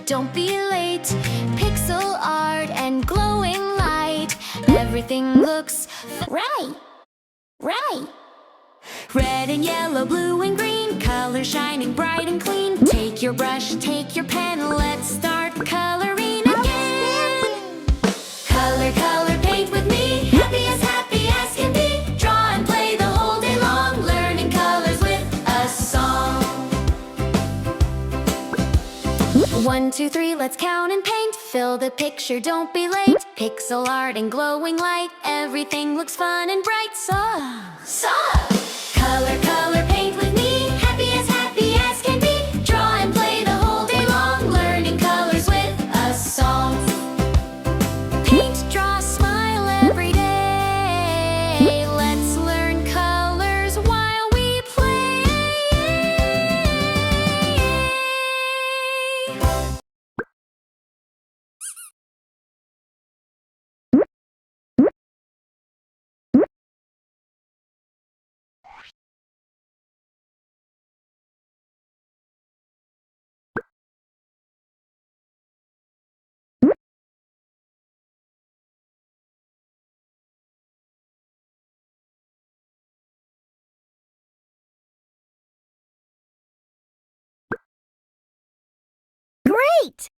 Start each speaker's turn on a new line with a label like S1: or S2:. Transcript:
S1: don't be late. Pixel art and glowing light. Everything looks right. Red and yellow, blue and green, colors shining bright and clean. Take your brush, take your pen, let's start coloring again. Color, color, paint with me, happy as can be. Draw and play the whole day long, learning colors with a song. 1, 2, 3, let's count and paint. Fill the picture, don't be late. Pixel art and glowing light, everything looks fun and bright. Color, color, paint with me, happy as can be. Draw and play the whole day long, learning colors with a song. Paint, draw, smile every day. Let's learn colors while we play.
S2: Great!